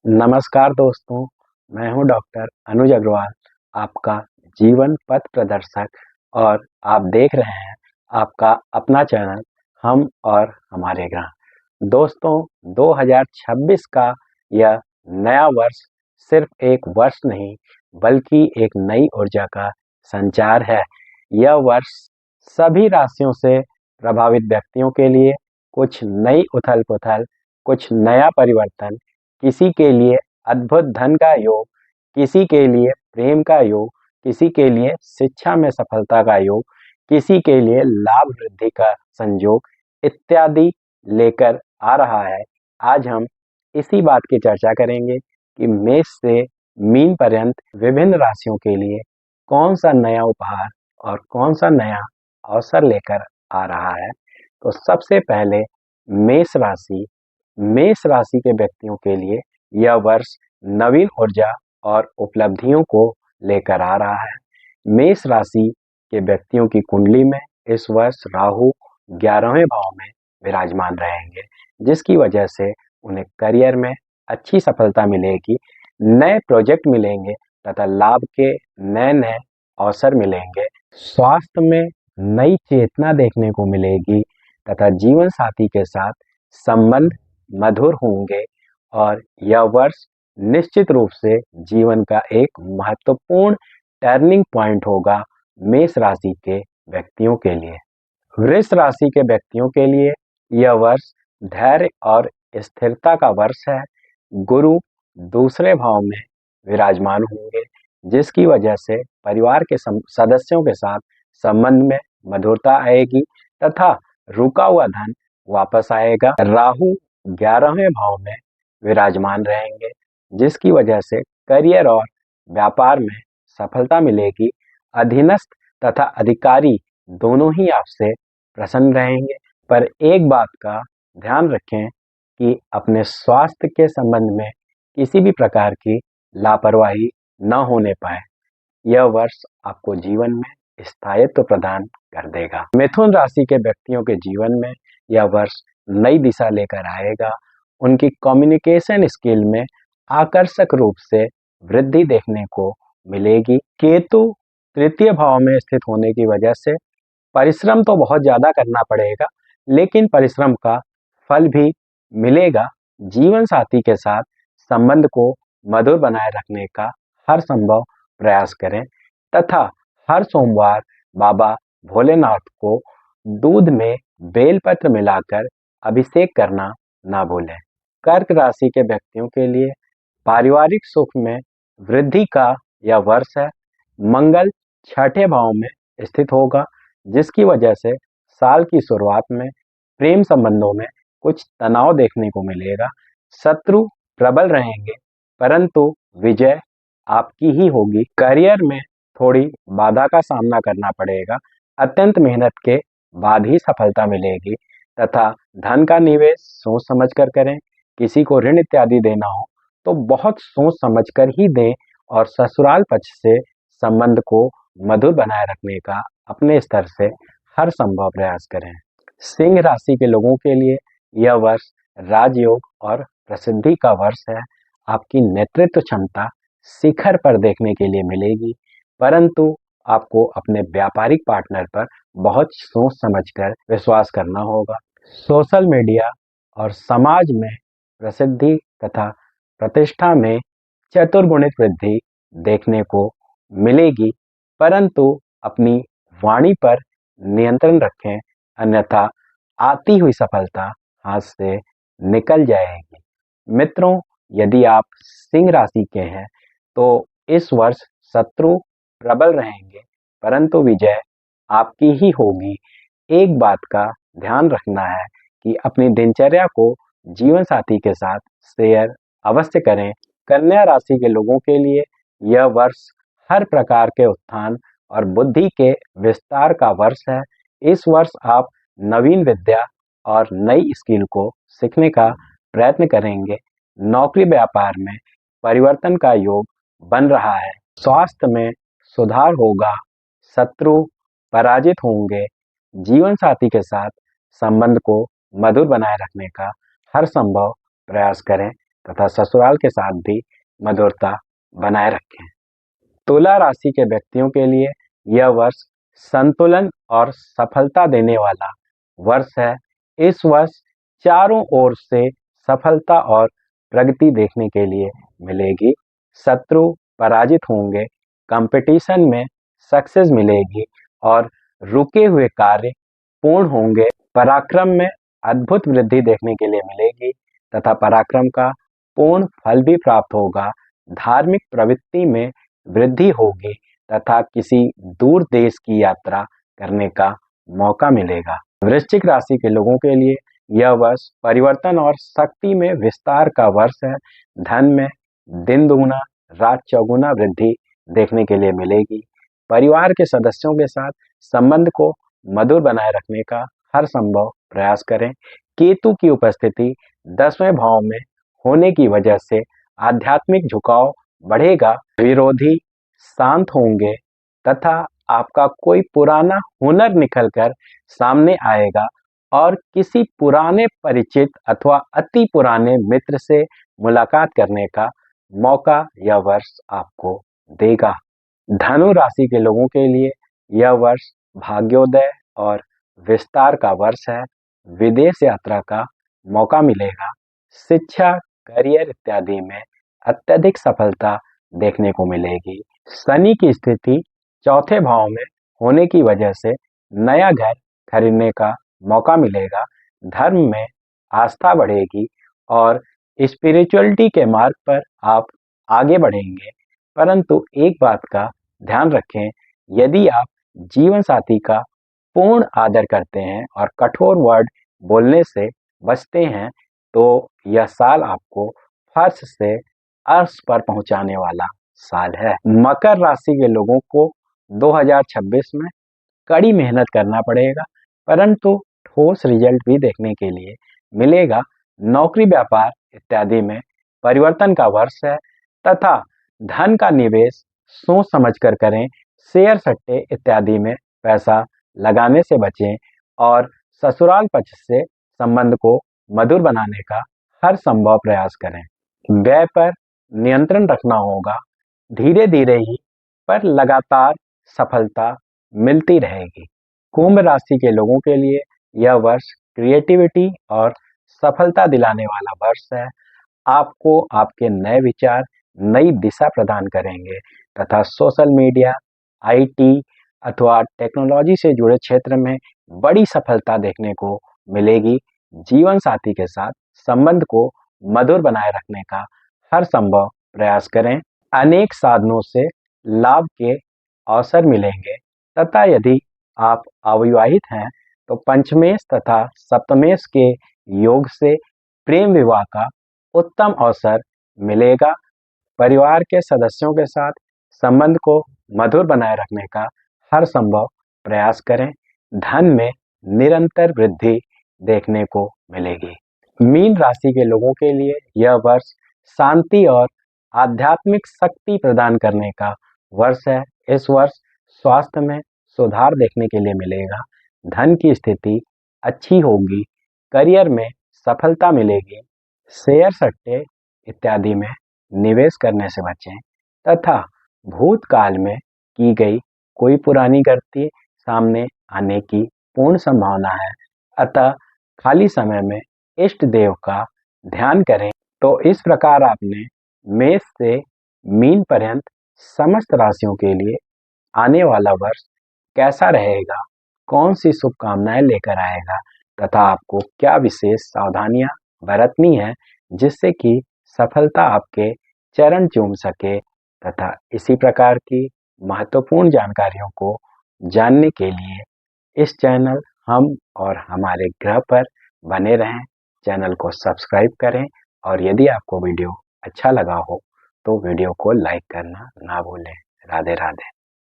नमस्कार दोस्तों, मैं हूं डॉक्टर अनुज अग्रवाल, आपका जीवन पथ प्रदर्शक और आप देख रहे हैं आपका अपना चैनल हम और हमारे ग्रह। दोस्तों, 2026 का यह नया वर्ष सिर्फ एक वर्ष नहीं बल्कि एक नई ऊर्जा का संचार है। यह वर्ष सभी राशियों से प्रभावित व्यक्तियों के लिए कुछ नई उथल-पुथल, कुछ नया परिवर्तन, किसी के लिए अद्भुत धन का योग, किसी के लिए प्रेम का योग, किसी के लिए शिक्षा में सफलता का योग, किसी के लिए लाभ वृद्धि का संयोग इत्यादि लेकर आ रहा है। आज हम इसी बात की चर्चा करेंगे कि मेष से मीन पर्यंत विभिन्न राशियों के लिए कौन सा नया उपहार और कौन सा नया अवसर लेकर आ रहा है। तो सबसे पहले मेष राशि के व्यक्तियों के लिए यह वर्ष नवीन ऊर्जा और उपलब्धियों को लेकर आ रहा है। मेष राशि के व्यक्तियों की कुंडली में इस वर्ष राहु 11वें भाव में विराजमान रहेंगे, जिसकी वजह से उन्हें करियर में अच्छी सफलता मिलेगी, नए प्रोजेक्ट मिलेंगे तथा लाभ के नए नए अवसर मिलेंगे। स्वास्थ्य में नई चेतना देखने को मिलेगी तथा जीवन साथी के साथ संबंध मधुर होंगे और यह वर्ष निश्चित रूप से जीवन का एक महत्वपूर्ण टर्निंग पॉइंट होगा मेष राशि के व्यक्तियों के लिए। वृष राशि के व्यक्तियों के लिए यह वर्ष धैर्य और स्थिरता का वर्ष है। गुरु दूसरे भाव में विराजमान होंगे, जिसकी वजह से परिवार के सदस्यों के साथ संबंध में मधुरता आएगी तथा रुका हुआ धन वापस आएगा। राहु 11वें भाव में विराजमान रहेंगे, जिसकी वजह से करियर और व्यापार में सफलता मिलेगी। अधीनस्थ तथा अधिकारी दोनों ही आपसे प्रसन्न रहेंगे, पर एक बात का ध्यान रखें कि अपने स्वास्थ्य के संबंध में किसी भी प्रकार की लापरवाही न होने पाए। यह वर्ष आपको जीवन में स्थायित्व प्रदान कर देगा। मिथुन राशि के व्यक्तियों के जीवन में यह वर्ष नई दिशा लेकर आएगा। उनकी कम्युनिकेशन स्किल में आकर्षक रूप से वृद्धि देखने को मिलेगी। केतु तृतीय भाव में स्थित होने की वजह से परिश्रम तो बहुत ज्यादा करना पड़ेगा, लेकिन परिश्रम का फल भी मिलेगा। जीवन साथी के साथ संबंध को मधुर बनाए रखने का हर संभव प्रयास करें तथा हर सोमवार बाबा भोलेनाथ को दूध में बेलपत्र मिलाकर अभिषेक करना ना भूलें। कर्क राशि के व्यक्तियों के लिए पारिवारिक सुख में वृद्धि का यह वर्ष है। मंगल छठे भाव में स्थित होगा, जिसकी वजह से साल की शुरुआत में प्रेम संबंधों में कुछ तनाव देखने को मिलेगा। शत्रु प्रबल रहेंगे, परंतु विजय आपकी ही होगी। करियर में थोड़ी बाधा का सामना करना पड़ेगा। अत्यंत मेहनत के बाद ही सफलता मिलेगी तथा धन का निवेश सोच समझकर करें। किसी को ऋण इत्यादि देना हो तो बहुत सोच समझकर ही दें और ससुराल पक्ष से संबंध को मधुर बनाए रखने का अपने स्तर से हर संभव प्रयास करें। सिंह राशि के लोगों के लिए यह वर्ष राजयोग और प्रसिद्धि का वर्ष है। आपकी नेतृत्व क्षमता शिखर पर देखने के लिए मिलेगी, परंतु आपको अपने व्यापारिक पार्टनर पर बहुत सोच समझकर विश्वास करना होगा। सोशल मीडिया और समाज में प्रसिद्धि तथा प्रतिष्ठा में चतुर्गुणित वृद्धि देखने को मिलेगी, परंतु अपनी वाणी पर नियंत्रण रखें, अन्यथा आती हुई सफलता हाथ से निकल जाएगी। मित्रों, यदि आप सिंह राशि के हैं तो इस वर्ष शत्रु प्रबल रहेंगे, परंतु विजय आपकी ही होगी। एक बात का ध्यान रखना है कि अपनी दिनचर्या को जीवन साथी के साथ शेयर अवश्य करें। कन्या राशि के लोगों के लिए यह वर्ष हर प्रकार के उत्थान और बुद्धि के विस्तार का वर्ष है। इस वर्ष आप नवीन विद्या और नई स्किल को सीखने का प्रयत्न करेंगे। नौकरी व्यापार में परिवर्तन का योग बन रहा है। स्वास्थ्य में सुधार होगा। शत्रु पराजित होंगे। जीवन साथी के साथ संबंध को मधुर बनाए रखने का हर संभव प्रयास करें तथा ससुराल के साथ भी मधुरता बनाए रखें। तुला राशि के व्यक्तियों के लिए यह वर्ष संतुलन और सफलता देने वाला वर्ष है। इस वर्ष चारों ओर से सफलता और प्रगति देखने के लिए मिलेगी। शत्रु पराजित होंगे, कंपटीशन में सक्सेस मिलेगी और रुके हुए कार्य पूर्ण होंगे। पराक्रम में अद्भुत वृद्धि देखने के लिए मिलेगी तथा पराक्रम का पूर्ण फल भी प्राप्त होगा। धार्मिक प्रवृत्ति में वृद्धि होगी तथा किसी दूर देश की यात्रा करने का मौका मिलेगा। वृश्चिक राशि के लोगों के लिए यह वर्ष परिवर्तन और शक्ति में विस्तार का वर्ष है। धन में दिन दुगुना रात चौगुना वृद्धि देखने के लिए मिलेगी। परिवार के सदस्यों के साथ संबंध को मधुर बनाए रखने का हर संभव प्रयास करें। केतु की उपस्थिति 10वें भाव में होने की वजह से आध्यात्मिक झुकाव बढ़ेगा। विरोधी शांत होंगे तथा आपका कोई पुराना हुनर निकलकर सामने आएगा और किसी पुराने परिचित अथवा अति पुराने मित्र से मुलाकात करने का मौका यह वर्ष आपको देगा। धनु राशि के लोगों के लिए यह वर्ष भाग्योदय और विस्तार का वर्ष है। विदेश यात्रा का मौका मिलेगा। शिक्षा, करियर इत्यादि में अत्यधिक सफलता देखने को मिलेगी। शनि की स्थिति चौथे भाव में होने की वजह से नया घर खरीदने का मौका मिलेगा। धर्म में आस्था बढ़ेगी और स्पिरिचुअलिटी के मार्ग पर आप आगे बढ़ेंगे। परंतु एक बात का ध्यान रखें, यदि आप जीवन साथी का पूर्ण आदर करते हैं और कठोर वर्ड बोलने से बचते हैं तो यह साल आपको फर्श से अर्श पर पहुंचाने वाला साल है। मकर राशि के लोगों को 2026 में कड़ी मेहनत करना पड़ेगा परंतु ठोस रिजल्ट भी देखने के लिए मिलेगा। नौकरी, व्यापार इत्यादि में परिवर्तन का वर्ष है तथा धन का निवेश सोच समझकर करें। शेयर, सट्टे इत्यादि में पैसा लगाने से बचें और ससुराल पक्ष से संबंध को मधुर बनाने का हर संभव प्रयास करें। व्यय पर नियंत्रण रखना होगा। धीरे धीरे ही पर लगातार सफलता मिलती रहेगी। कुंभ राशि के लोगों के लिए यह वर्ष क्रिएटिविटी और सफलता दिलाने वाला वर्ष है। आपको आपके नए विचार नई दिशा प्रदान करेंगे तथा सोशल मीडिया, आईटी अथवा टेक्नोलॉजी से जुड़े क्षेत्र में बड़ी सफलता देखने को मिलेगी। जीवन साथी के साथ संबंध को मधुर बनाए रखने का हर संभव प्रयास करें। अनेक साधनों से लाभ के अवसर मिलेंगे तथा यदि आप अविवाहित हैं तो पंचमेश तथा सप्तमेश के योग से प्रेम विवाह का उत्तम अवसर मिलेगा। परिवार के सदस्यों के साथ संबंध को मधुर बनाए रखने का हर संभव प्रयास करें। धन में निरंतर वृद्धि देखने को मिलेगी। मीन राशि के लोगों के लिए यह वर्ष शांति और आध्यात्मिक शक्ति प्रदान करने का वर्ष है। इस वर्ष स्वास्थ्य में सुधार देखने के लिए मिलेगा। धन की स्थिति अच्छी होगी। करियर में सफलता मिलेगी। शेयर, सट्टे इत्यादि में निवेश करने से बचें तथा भूतकाल में की गई कोई पुरानी गलती सामने आने की पूर्ण संभावना है। अतः खाली समय में इष्ट देव का ध्यान करें। तो इस प्रकार आपने मेष से मीन पर्यंत समस्त राशियों के लिए आने वाला वर्ष कैसा रहेगा, कौन सी शुभकामनाएं लेकर आएगा तथा आपको क्या विशेष सावधानियां बरतनी है जिससे कि सफलता आपके चरण चूम सके तथा इसी प्रकार की महत्वपूर्ण जानकारियों को जानने के लिए इस चैनल हम और हमारे ग्रह पर बने रहें। चैनल को सब्सक्राइब करें और यदि आपको वीडियो अच्छा लगा हो तो वीडियो को लाइक करना ना भूलें। राधे राधे।